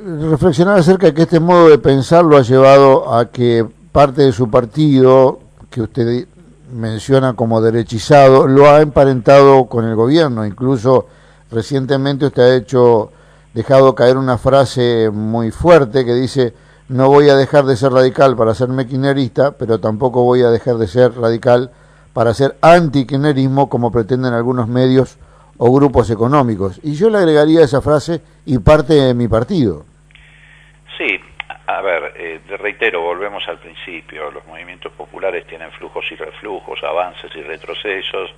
reflexionar acerca de que este modo de pensar lo ha llevado a que parte de su partido, que usted menciona como derechizado, lo ha emparentado con el gobierno. Incluso recientemente usted ha dejado caer una frase muy fuerte que dice: no voy a dejar de ser radical para ser kirchnerista, pero tampoco voy a dejar de ser radical para ser anti-kirchnerismo, como pretenden algunos medios o grupos económicos. Y yo le agregaría esa frase: y parte de mi partido. Sí, a ver, te reitero, volvemos al principio. Los movimientos populares tienen flujos y reflujos, avances y retrocesos.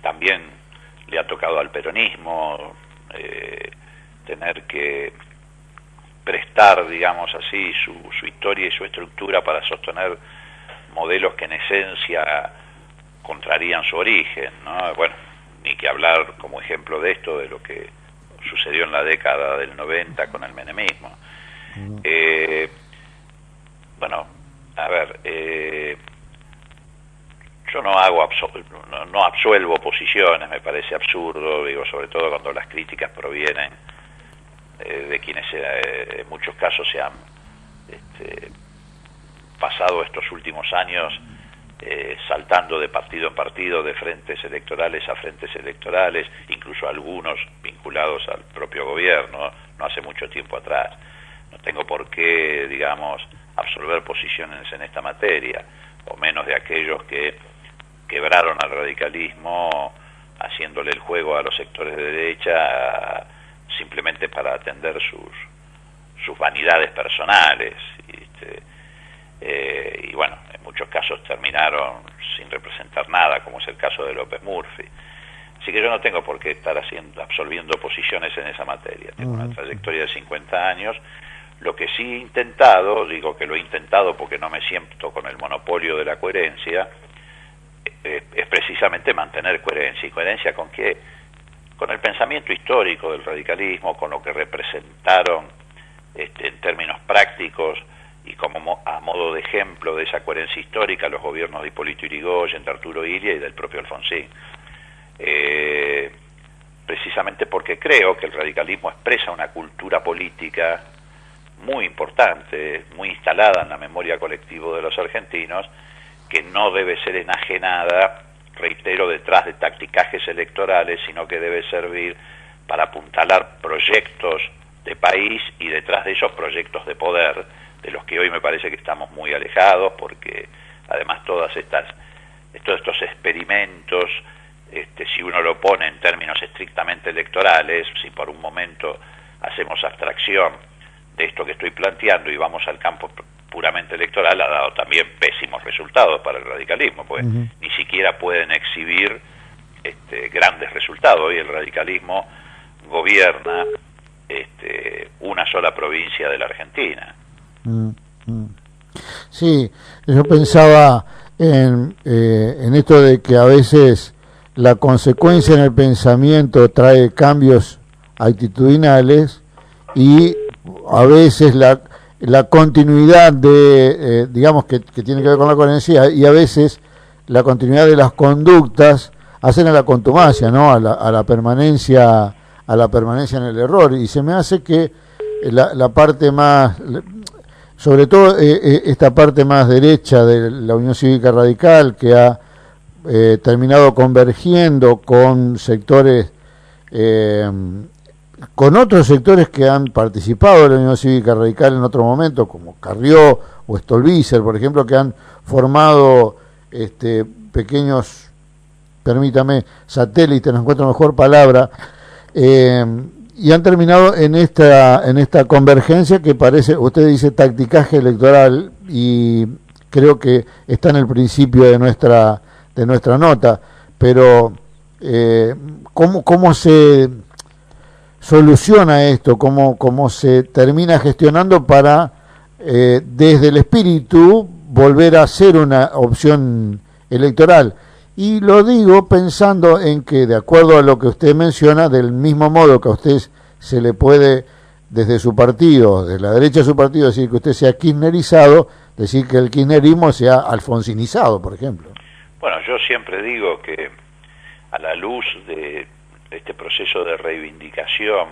También le ha tocado al peronismo tener que prestar, digamos así, su historia y su estructura para sostener modelos que en esencia contrarían su origen, ¿no? Bueno, ni que hablar como ejemplo de esto, de lo que sucedió en la década del 90 con el menemismo. Bueno, a ver, yo no absuelvo posiciones, me parece absurdo, digo, sobre todo cuando las críticas provienen de quienes en muchos casos se han pasado estos últimos años saltando de partido en partido, de frentes electorales a frentes electorales, incluso algunos vinculados al propio gobierno, no hace mucho tiempo atrás. No tengo por qué, digamos, absolver posiciones en esta materia, o menos de aquellos que quebraron al radicalismo haciéndole el juego a los sectores de derecha simplemente para atender sus vanidades personales. Y bueno, en muchos casos terminaron sin representar nada, como es el caso de López Murphy. Así que yo no tengo por qué estar absolviendo posiciones en esa materia. Tengo una trayectoria de 50 años. Lo que sí he intentado, digo que lo he intentado porque no me siento con el monopolio de la coherencia, es precisamente mantener coherencia. ¿Y coherencia con qué? Con el pensamiento histórico del radicalismo, con lo que representaron en términos prácticos, y como a modo de ejemplo de esa coherencia histórica, los gobiernos de Hipólito Yrigoyen, de Arturo Illia y del propio Alfonsín. Precisamente porque creo que el radicalismo expresa una cultura política muy importante, muy instalada en la memoria colectiva de los argentinos, que no debe ser enajenada, reitero, detrás de tacticajes electorales, sino que debe servir para apuntalar proyectos de país y detrás de esos proyectos de poder, de los que hoy me parece que estamos muy alejados, porque además todos estos experimentos, si uno lo pone en términos estrictamente electorales, si por un momento hacemos abstracción de esto que estoy planteando y vamos al campo puramente electoral, ha dado también pésimos resultados para el radicalismo, pues ni siquiera pueden exhibir grandes resultados. Hoy el radicalismo gobierna una sola provincia de la Argentina. Sí, yo pensaba en esto de que a veces la consecuencia en el pensamiento trae cambios actitudinales, y a veces la continuidad de, digamos que tiene que ver con la coherencia, y a veces la continuidad de las conductas hacen a la contumacia, ¿no? a la permanencia en el error. Y se me hace que la parte más, sobre todo esta parte más derecha de la Unión Cívica Radical, que ha terminado convergiendo con sectores, con otros sectores que han participado de la Unión Cívica Radical en otro momento, como Carrió o Stolbizer, por ejemplo, que han formado pequeños, permítame, satélites, no encuentro mejor palabra, y han terminado en esta convergencia que parece, usted dice tacticaje electoral, y creo que está en el principio de nuestra nota, pero ¿cómo se soluciona esto? ¿Cómo se termina gestionando para desde el espíritu volver a ser una opción electoral? Y lo digo pensando en que, de acuerdo a lo que usted menciona, del mismo modo que a usted se le puede, desde su partido, de la derecha de su partido, decir que usted sea kirchnerizado, decir que el kirchnerismo sea alfonsinizado, por ejemplo. Bueno, yo siempre digo que a la luz de este proceso de reivindicación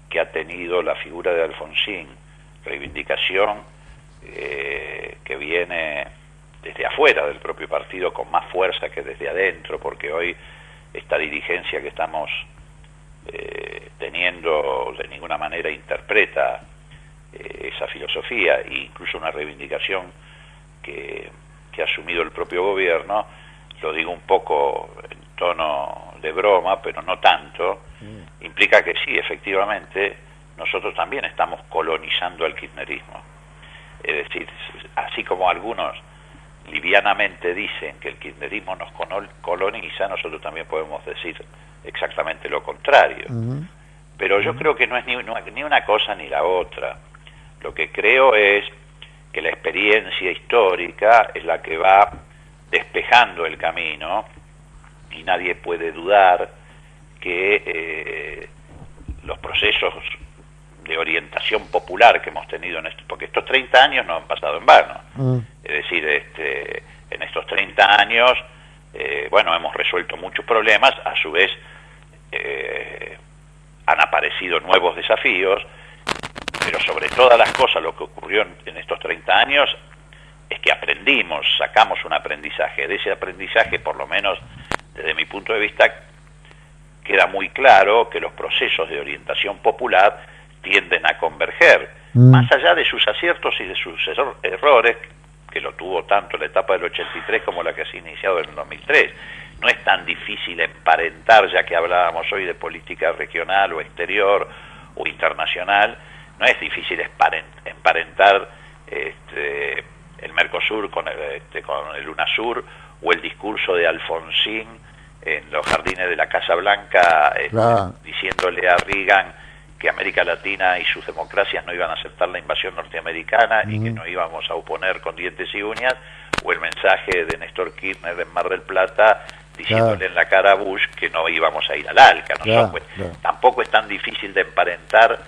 que ha tenido la figura de Alfonsín, reivindicación que viene desde afuera del propio partido con más fuerza que desde adentro, porque hoy esta dirigencia que estamos teniendo de ninguna manera interpreta esa filosofía, e incluso una reivindicación que ha asumido el propio gobierno. Lo digo un poco en tono de broma, pero no tanto, implica que sí, efectivamente, nosotros también estamos colonizando el kirchnerismo. Es decir, así como algunos livianamente dicen que el kirchnerismo nos coloniza, nosotros también podemos decir exactamente lo contrario. Pero yo creo que no es ni una cosa ni la otra. Lo que creo es que la experiencia histórica es la que va despejando el camino, y nadie puede dudar que los procesos de orientación popular que hemos tenido porque estos 30 años no han pasado en vano. Es decir, en estos 30 años, bueno, hemos resuelto muchos problemas, a su vez han aparecido nuevos desafíos, pero sobre todas las cosas lo que ocurrió en estos 30 años es que aprendimos, sacamos un aprendizaje. De ese aprendizaje, por lo menos desde mi punto de vista, queda muy claro que los procesos de orientación popular tienden a converger, más allá de sus aciertos y de sus errores, que lo tuvo tanto la etapa del 83 como la que se ha iniciado en el 2003. No es tan difícil emparentar, ya que hablábamos hoy de política regional o exterior o internacional, no es difícil emparentar el Mercosur con el UNASUR, o el discurso de Alfonsín en los jardines de la Casa Blanca, diciéndole a Reagan que América Latina y sus democracias no iban a aceptar la invasión norteamericana y que no íbamos a oponer con dientes y uñas, o el mensaje de Néstor Kirchner en Mar del Plata diciéndole en la cara a Bush que no íbamos a ir al ALCA. Tampoco es tan difícil de emparentar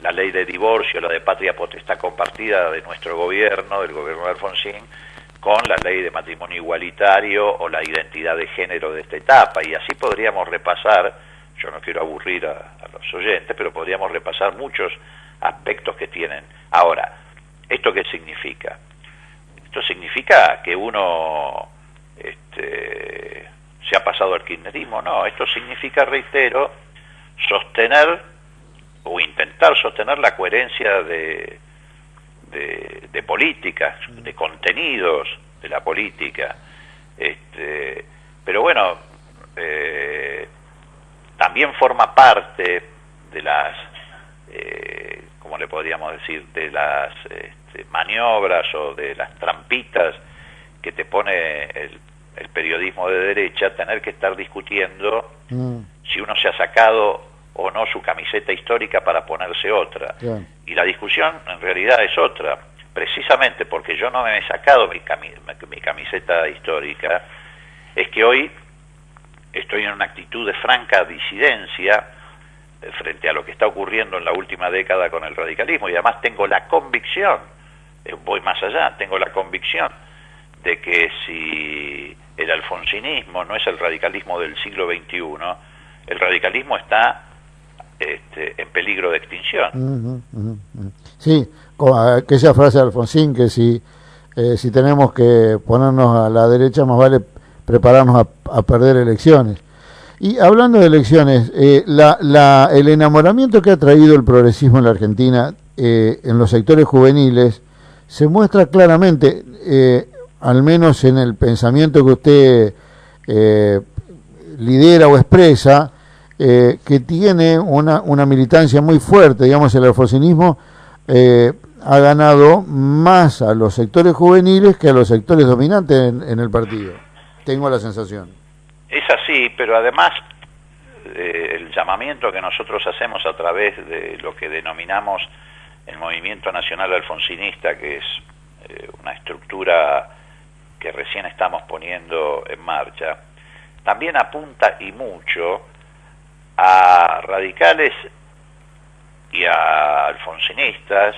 la ley de divorcio, la de patria potestad compartida de nuestro gobierno, del gobierno de Alfonsín, con la ley de matrimonio igualitario o la identidad de género de esta etapa, y así podríamos repasar. Yo no quiero aburrir a los oyentes, pero podríamos repasar muchos aspectos que tienen. Ahora, ¿esto qué significa? Esto significa que uno se ha pasado al kirchnerismo. No, esto significa, reitero, sostener o intentar sostener la coherencia de políticas, de contenidos de la política. Pero bueno, también forma parte de las, ¿cómo le podríamos decir?, de las maniobras o de las trampitas que te pone el periodismo de derecha, tener que estar discutiendo si uno se ha sacado o no su camiseta histórica para ponerse otra. Y la discusión en realidad es otra. Precisamente porque yo no me he sacado mi camiseta histórica, es que hoy estoy en una actitud de franca disidencia frente a lo que está ocurriendo en la última década con el radicalismo, y además tengo la convicción, voy más allá, tengo la convicción de que si el alfonsinismo no es el radicalismo del siglo XXI, el radicalismo está en peligro de extinción. Sí, aquella frase de Alfonsín, que si tenemos que ponernos a la derecha, más vale prepararnos a perder elecciones. Y hablando de elecciones, el enamoramiento que ha traído el progresismo en la Argentina en los sectores juveniles se muestra claramente, al menos en el pensamiento que usted lidera o expresa, que tiene una militancia muy fuerte. Digamos, el alfonsinismo ha ganado más a los sectores juveniles que a los sectores dominantes en el partido. Tengo la sensación. Es así, pero además el llamamiento que nosotros hacemos a través de lo que denominamos el Movimiento Nacional Alfonsinista, que es una estructura que recién estamos poniendo en marcha, también apunta y mucho a radicales y a alfonsinistas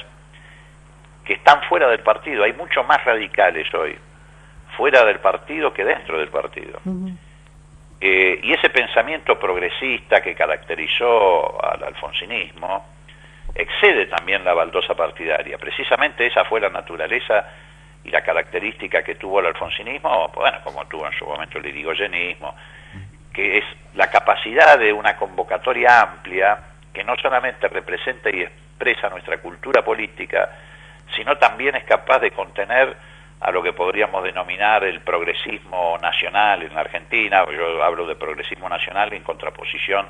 que están fuera del partido. Hay mucho más radicales hoy fuera del partido que dentro del partido. Y ese pensamiento progresista que caracterizó al alfonsinismo excede también la baldosa partidaria. Precisamente esa fue la naturaleza y la característica que tuvo el alfonsinismo, bueno, como tuvo en su momento el irigoyenismo, que es la capacidad de una convocatoria amplia que no solamente representa y expresa nuestra cultura política, sino también es capaz de contener a lo que podríamos denominar el progresismo nacional en la Argentina. Yo hablo de progresismo nacional en contraposición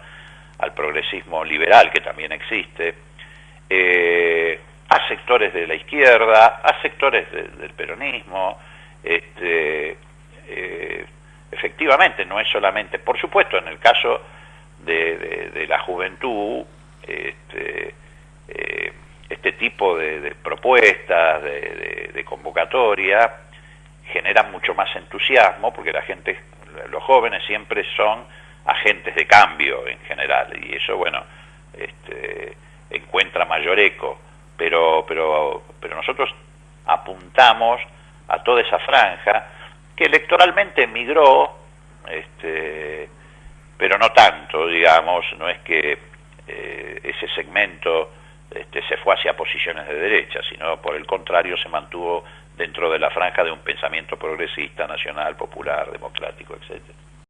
al progresismo liberal, que también existe, a sectores de la izquierda, a sectores del peronismo. Efectivamente, no es solamente, por supuesto, en el caso de la juventud, este tipo de propuestas, de convocatoria, generan mucho más entusiasmo, porque la gente, los jóvenes siempre son agentes de cambio en general, y eso, bueno, encuentra mayor eco, pero nosotros apuntamos a toda esa franja que electoralmente emigró, pero no tanto, digamos, no es que ese segmento se fue hacia posiciones de derecha, sino por el contrario se mantuvo dentro de la franja de un pensamiento progresista, nacional, popular, democrático, etcétera.